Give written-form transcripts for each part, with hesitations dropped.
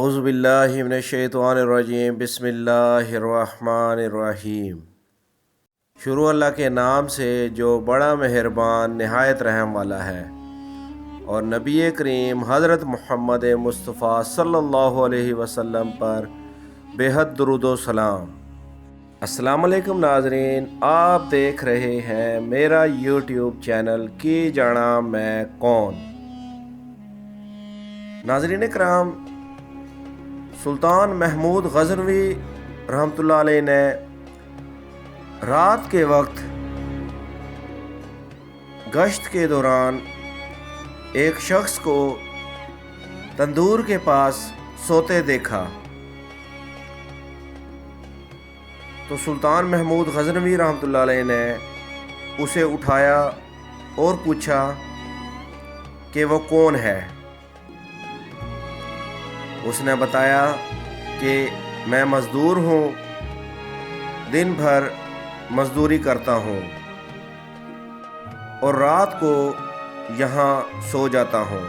اعوذ باللہ من الشیطان الرجیم بسم اللہ الرحمن الرحیم۔ شروع اللہ کے نام سے جو بڑا مہربان نہایت رحم والا ہے، اور نبی کریم حضرت محمد مصطفیٰ صلی اللہ علیہ وسلم پر بے حد درود و سلام۔ السلام علیکم ناظرین، آپ دیکھ رہے ہیں میرا یوٹیوب چینل کی جانا میں کون۔ ناظرین کرام، سلطان محمود غزنوی رحمۃ اللہ علیہ نے رات کے وقت گشت کے دوران ایک شخص کو تندور کے پاس سوتے دیکھا، تو سلطان محمود غزنوی رحمۃ اللہ علیہ نے اسے اٹھایا اور پوچھا کہ وہ کون ہے۔ اس نے بتایا کہ میں مزدور ہوں، دن بھر مزدوری کرتا ہوں اور رات کو یہاں سو جاتا ہوں۔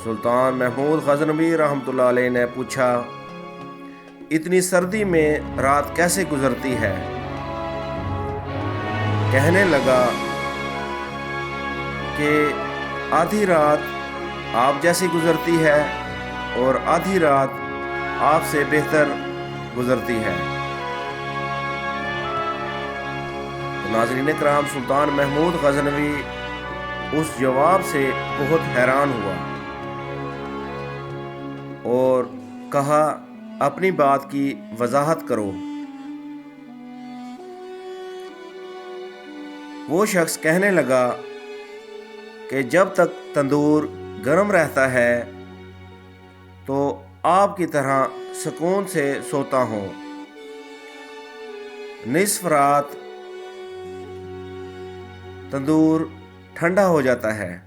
سلطان محمود غزنوی رحمۃ اللہ علیہ نے پوچھا، اتنی سردی میں رات کیسے گزرتی ہے؟ کہنے لگا کہ آدھی رات آپ جیسی گزرتی ہے اور آدھی رات آپ سے بہتر گزرتی ہے۔ ناظرین کرام، سلطان محمود غزنوی اس جواب سے بہت حیران ہوا اور کہا، اپنی بات کی وضاحت کرو۔ وہ شخص کہنے لگا کہ جب تک تندور گرم رہتا ہے تو آپ کی طرح سکون سے سوتا ہوں، نصف رات تندور ٹھنڈا ہو جاتا ہے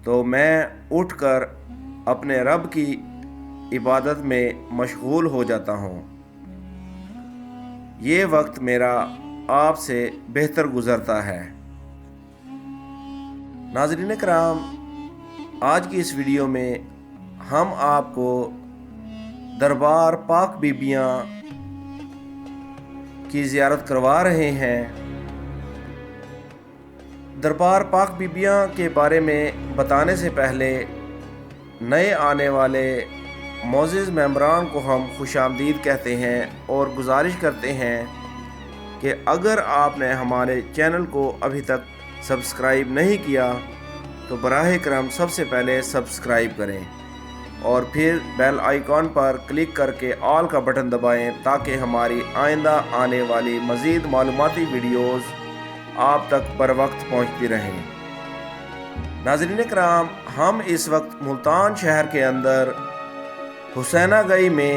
تو میں اٹھ کر اپنے رب کی عبادت میں مشغول ہو جاتا ہوں۔ یہ وقت میرا آپ سے بہتر گزرتا ہے۔ ناظرین کرام، آج کی اس ویڈیو میں ہم آپ کو دربار پاک بیبیاں کی زیارت کروا رہے ہیں۔ دربار پاک بیبیاں کے بارے میں بتانے سے پہلے نئے آنے والے معزز ممبران کو ہم خوش آمدید کہتے ہیں اور گزارش کرتے ہیں کہ اگر آپ نے ہمارے چینل کو ابھی تک سبسکرائب نہیں کیا تو براہ کرم سب سے پہلے سبسکرائب کریں اور پھر بیل آئیکن پر کلک کر کے آل کا بٹن دبائیں تاکہ ہماری آئندہ آنے والی مزید معلوماتی ویڈیوز آپ تک بر وقت پہنچتی رہیں۔ ناظرین کرام، ہم اس وقت ملتان شہر کے اندر حسینہ گئی میں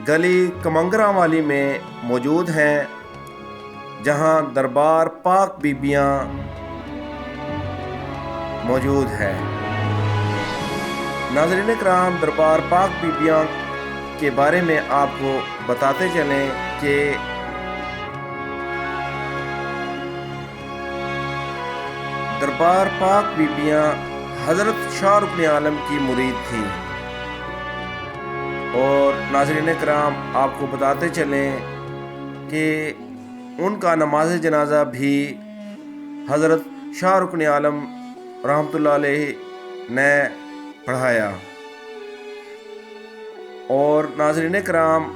گلی کمنگرہ والی میں موجود ہیں، جہاں دربار پاک بیبیاں موجود ہے۔ ناظرین کرام، دربار پاک بیبیاں کے بارے میں آپ کو بتاتے چلیں کہ دربار پاک بیبیاں حضرت شاہ رکن عالم کی مرید تھیں، اور ناظرین کرام آپ کو بتاتے چلیں کہ ان کا نماز جنازہ بھی حضرت شاہ رکن عالم رحمۃ اللہ علیہ نے پڑھایا۔ اور ناظرین کرام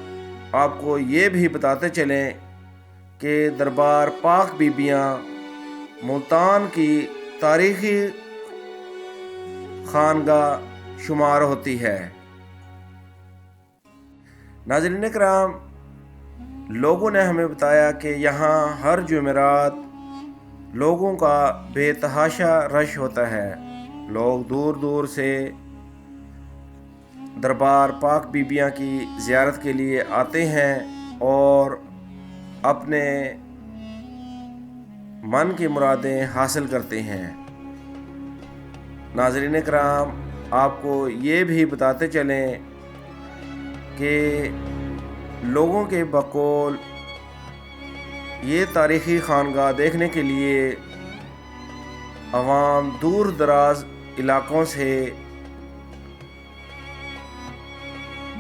آپ کو یہ بھی بتاتے چلیں کہ دربار پاک بیبیاں ملتان کی تاریخی خانگاہ شمار ہوتی ہے۔ ناظرین کرام، لوگوں نے ہمیں بتایا کہ یہاں ہر جمعرات لوگوں کا بے تحاشا رش ہوتا ہے۔ لوگ دور دور سے دربار پاک بیبیاں کی زیارت کے لیے آتے ہیں اور اپنے من کی مرادیں حاصل کرتے ہیں۔ ناظرین کرام، آپ کو یہ بھی بتاتے چلیں کہ لوگوں کے بقول یہ تاریخی خانگاہ دیکھنے کے لیے عوام دور دراز علاقوں سے